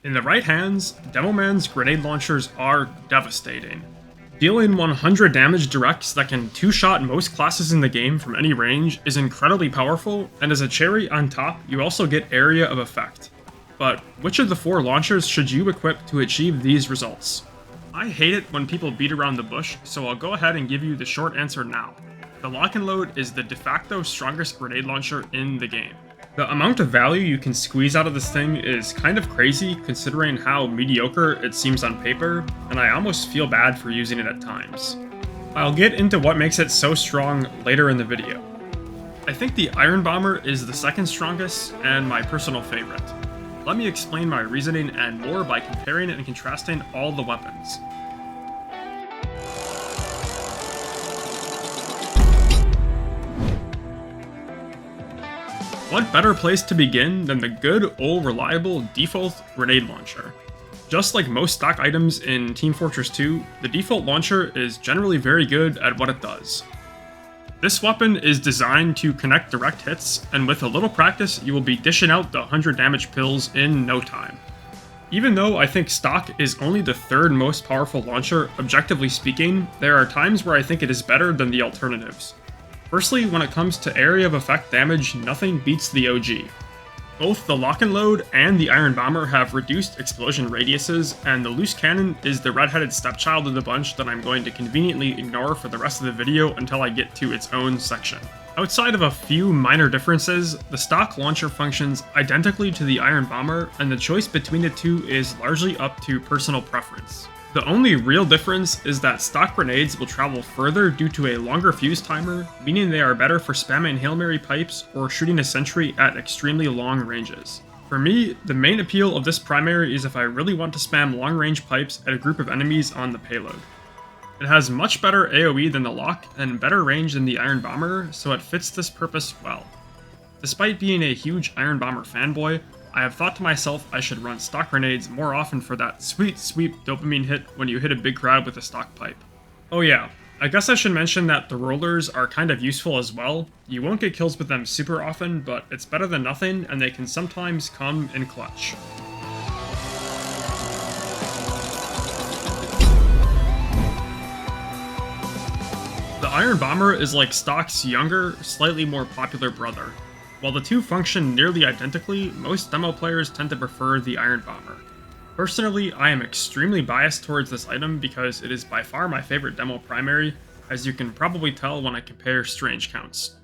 In the right hands, Demoman's grenade launchers are devastating. Dealing 100 damage directs that can two-shot most classes in the game from any range is incredibly powerful, and as a cherry on top, you also get area of effect. But which of the 4 launchers should you equip to achieve these results? I hate it when people beat around the bush, so I'll go ahead and give you the short answer now. The lock and load is the de facto strongest grenade launcher in the game. The amount of value you can squeeze out of this thing is kind of crazy considering how mediocre it seems on paper, and I almost feel bad for using it at times. I'll get into what makes it so strong later in the video. I think the Iron Bomber is the second strongest and my personal favorite. Let me explain my reasoning and more by comparing and contrasting all the weapons. What better place to begin than the good old reliable default grenade launcher? Just like most stock items in Team Fortress 2, the default launcher is generally very good at what it does. This weapon is designed to connect direct hits, and with a little practice you will be dishing out the 100 damage pills in no time. Even though I think stock is only the 3rd most powerful launcher, objectively speaking, there are times where I think it is better than the alternatives. Firstly, when it comes to area of effect damage, nothing beats the OG. Both the Lock and Load and the Iron Bomber have reduced explosion radiuses, and the Loose Cannon is the redheaded stepchild of the bunch that I'm going to conveniently ignore for the rest of the video until I get to its own section. Outside of a few minor differences, the stock launcher functions identically to the Iron Bomber, and the choice between the two is largely up to personal preference. The only real difference is that stock grenades will travel further due to a longer fuse timer, meaning they are better for spamming Hail Mary pipes or shooting a sentry at extremely long ranges. For me, the main appeal of this primary is if I really want to spam long-range pipes at a group of enemies on the payload. It has much better AoE than the Lock and better range than the Iron Bomber, so it fits this purpose well. Despite being a huge Iron Bomber fanboy, I have thought to myself I should run stock grenades more often for that sweet dopamine hit when you hit a big crowd with a stock pipe. Oh yeah, I guess I should mention that the rollers are kind of useful as well. You won't get kills with them super often, but it's better than nothing, and they can sometimes come in clutch. The Iron Bomber is like stock's younger, slightly more popular brother. While the two function nearly identically, most demo players tend to prefer the Iron Bomber. Personally, I am extremely biased towards this item because it is by far my favorite demo primary, as you can probably tell when I compare strange counts.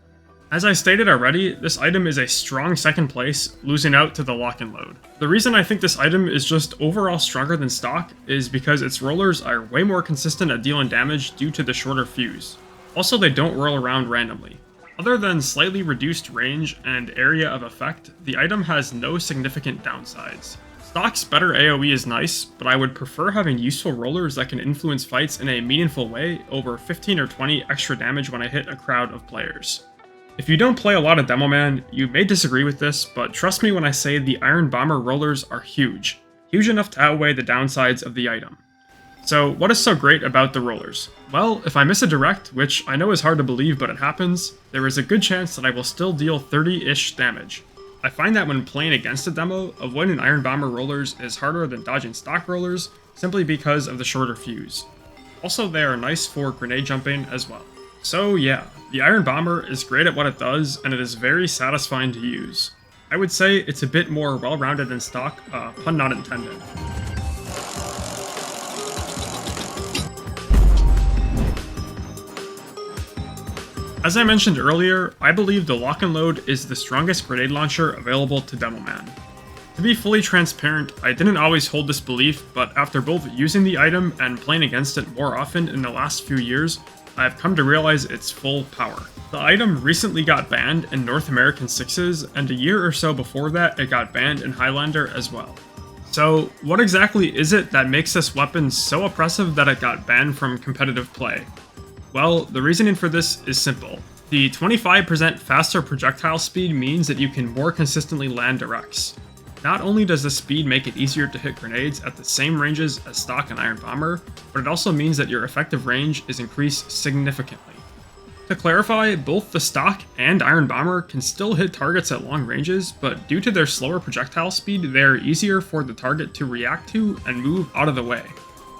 As I stated already, this item is a strong second place, losing out to the Lock and Load. The reason I think this item is just overall stronger than stock is because its rollers are way more consistent at dealing damage due to the shorter fuse. Also, they don't roll around randomly. Other than slightly reduced range and area of effect, the item has no significant downsides. Stock's better AoE is nice, but I would prefer having useful rollers that can influence fights in a meaningful way over 15 or 20 extra damage when I hit a crowd of players. If you don't play a lot of Demoman, you may disagree with this, but trust me when I say the Iron Bomber rollers are huge enough to outweigh the downsides of the item. So, what is so great about the rollers? Well, if I miss a direct, which I know is hard to believe but it happens, there is a good chance that I will still deal 30-ish damage. I find that when playing against a demo, avoiding Iron Bomber rollers is harder than dodging stock rollers, simply because of the shorter fuse. Also, they are nice for grenade jumping as well. So yeah, the Iron Bomber is great at what it does, and it is very satisfying to use. I would say it's a bit more well-rounded than stock, pun not intended. As I mentioned earlier, I believe the Lock and Load is the strongest grenade launcher available to Demoman. To be fully transparent, I didn't always hold this belief, but after both using the item and playing against it more often in the last few years, I have come to realize its full power. The item recently got banned in North American 6s, and a year or so before that it got banned in Highlander as well. So, what exactly is it that makes this weapon so oppressive that it got banned from competitive play? Well, the reasoning for this is simple. The 25% faster projectile speed means that you can more consistently land directs. Not only does the speed make it easier to hit grenades at the same ranges as stock and Iron Bomber, but it also means that your effective range is increased significantly. To clarify, both the stock and Iron Bomber can still hit targets at long ranges, but due to their slower projectile speed, they are easier for the target to react to and move out of the way.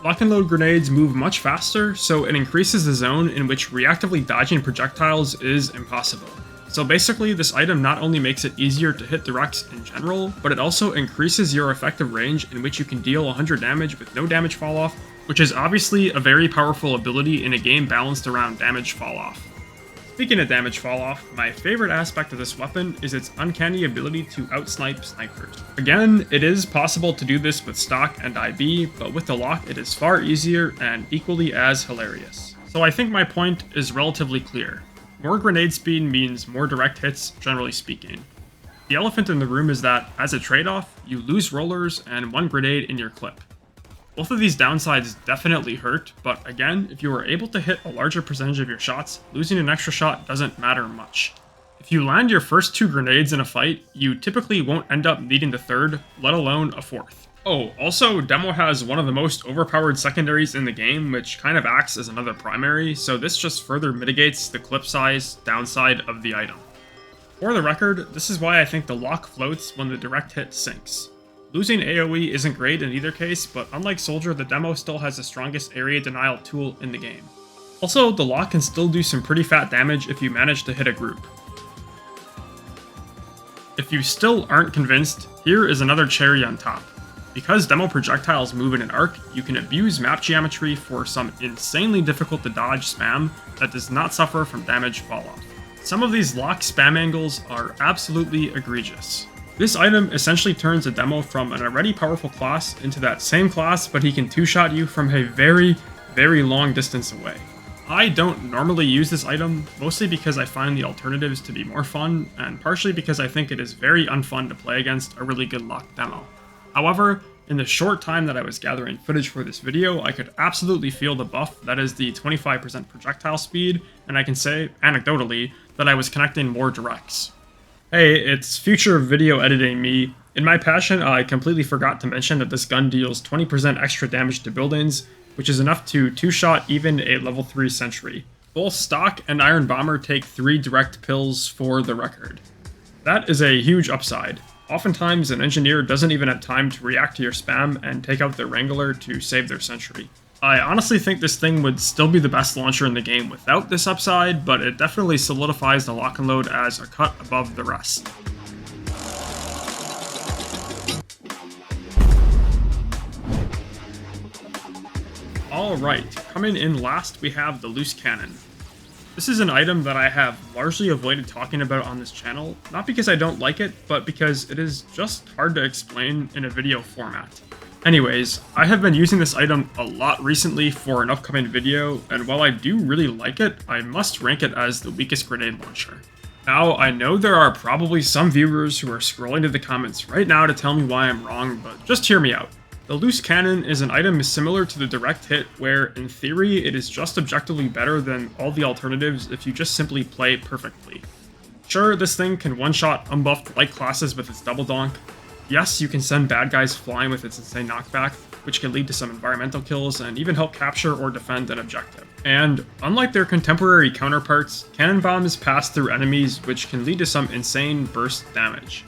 Lock and load grenades move much faster, so it increases the zone in which reactively dodging projectiles is impossible. So basically, this item not only makes it easier to hit directs in general, but it also increases your effective range in which you can deal 100 damage with no damage falloff, which is obviously a very powerful ability in a game balanced around damage falloff. Speaking of damage falloff, my favorite aspect of this weapon is its uncanny ability to outsnipe snipers. Again, it is possible to do this with stock and IB, but with the lock it is far easier and equally as hilarious. So I think my point is relatively clear. More grenade speed means more direct hits, generally speaking. The elephant in the room is that, as a trade-off, you lose rollers and one grenade in your clip. Both of these downsides definitely hurt, but again, if you are able to hit a larger percentage of your shots, losing an extra shot doesn't matter much. If you land your first 2 grenades in a fight, you typically won't end up needing the third, let alone a fourth. Oh, also, Demo has one of the most overpowered secondaries in the game, which kind of acts as another primary, so this just further mitigates the clip size downside of the item. For the record, this is why I think the lock floats when the direct hit sinks. Losing AoE isn't great in either case, but unlike Soldier, the Demo still has the strongest area denial tool in the game. Also, the lock can still do some pretty fat damage if you manage to hit a group. If you still aren't convinced, here is another cherry on top. Because Demo projectiles move in an arc, you can abuse map geometry for some insanely difficult to dodge spam that does not suffer from damage falloff. Some of these lock spam angles are absolutely egregious. This item essentially turns a Demo from an already powerful class into that same class, but he can two-shot you from a very, very long distance away. I don't normally use this item, mostly because I find the alternatives to be more fun, and partially because I think it is very unfun to play against a really good lock Demo. However, in the short time that I was gathering footage for this video, I could absolutely feel the buff that is the 25% projectile speed, and I can say, anecdotally, that I was connecting more directs. Hey, it's future video editing me. In my passion, I completely forgot to mention that this gun deals 20% extra damage to buildings, which is enough to two-shot even a level 3 sentry. Both stock and Iron Bomber take 3 direct pills for the record. That is a huge upside. Oftentimes, an engineer doesn't even have time to react to your spam and take out their Wrangler to save their sentry. I honestly think this thing would still be the best launcher in the game without this upside, but it definitely solidifies the lock and load as a cut above the rest. Alright, coming in last we have the loose cannon. This is an item that I have largely avoided talking about on this channel, not because I don't like it, but because it is just hard to explain in a video format. Anyways, I have been using this item a lot recently for an upcoming video, and while I do really like it, I must rank it as the weakest grenade launcher. Now, I know there are probably some viewers who are scrolling to the comments right now to tell me why I'm wrong, but just hear me out. The loose cannon is an item similar to the direct hit where, in theory, it is just objectively better than all the alternatives if you just simply play perfectly. Sure, this thing can one-shot unbuffed light classes with its double donk. Yes, you can send bad guys flying with its insane knockback, which can lead to some environmental kills and even help capture or defend an objective. And, unlike their contemporary counterparts, cannon bombs pass through enemies, which can lead to some insane burst damage.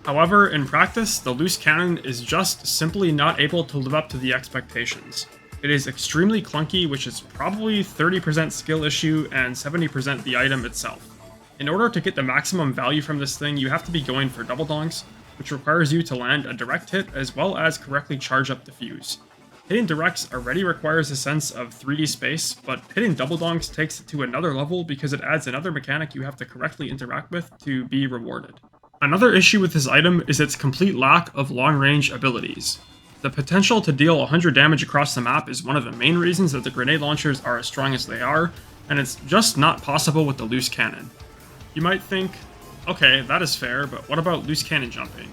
However, in practice, the loose cannon is just simply not able to live up to the expectations. It is extremely clunky, which is probably 30% skill issue and 70% the item itself. In order to get the maximum value from this thing, you have to be going for double donks, which requires you to land a direct hit as well as correctly charge up the fuse. Hitting directs already requires a sense of 3D space, but hitting double donks takes it to another level because it adds another mechanic you have to correctly interact with to be rewarded. Another issue with this item is its complete lack of long-range abilities. The potential to deal 100 damage across the map is one of the main reasons that the grenade launchers are as strong as they are, and it's just not possible with the loose cannon. You might think, okay, that is fair, but what about loose cannon jumping?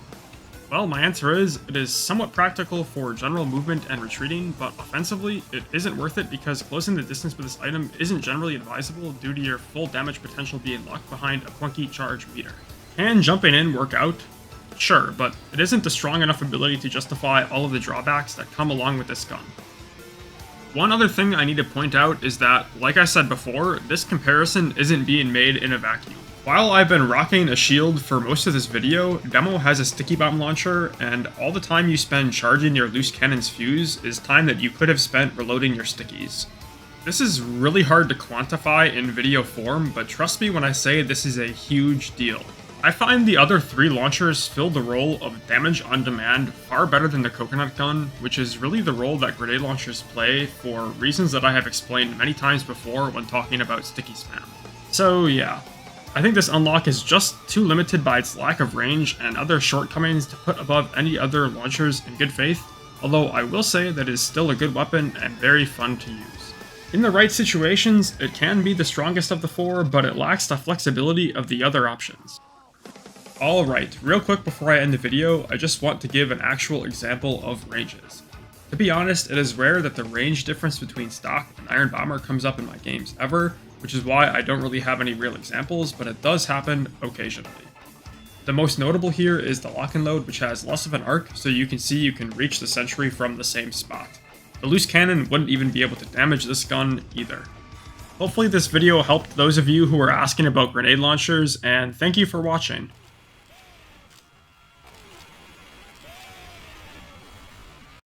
Well, my answer is, it is somewhat practical for general movement and retreating, but offensively, it isn't worth it because closing the distance with this item isn't generally advisable due to your full damage potential being locked behind a clunky charge meter. Can jumping in work out? Sure, but it isn't a strong enough ability to justify all of the drawbacks that come along with this gun. One other thing I need to point out is that, like I said before, this comparison isn't being made in a vacuum. While I've been rocking a shield for most of this video, Demo has a sticky bomb launcher, and all the time you spend charging your loose cannon's fuse is time that you could have spent reloading your stickies. This is really hard to quantify in video form, but trust me when I say this is a huge deal. I find the other 3 launchers fill the role of damage on demand far better than the coconut gun, which is really the role that grenade launchers play for reasons that I have explained many times before when talking about sticky spam. So yeah, I think this unlock is just too limited by its lack of range and other shortcomings to put above any other launchers in good faith, although I will say that it is still a good weapon and very fun to use. In the right situations, it can be the strongest of the 4, but it lacks the flexibility of the other options. Alright, real quick before I end the video, I just want to give an actual example of ranges. To be honest, it is rare that the range difference between stock and Iron Bomber comes up in my games ever, which is why I don't really have any real examples, but it does happen occasionally. The most notable here is the lock and load, which has less of an arc, so you can see you can reach the sentry from the same spot. The loose cannon wouldn't even be able to damage this gun either. Hopefully this video helped those of you who were asking about grenade launchers, and thank you for watching.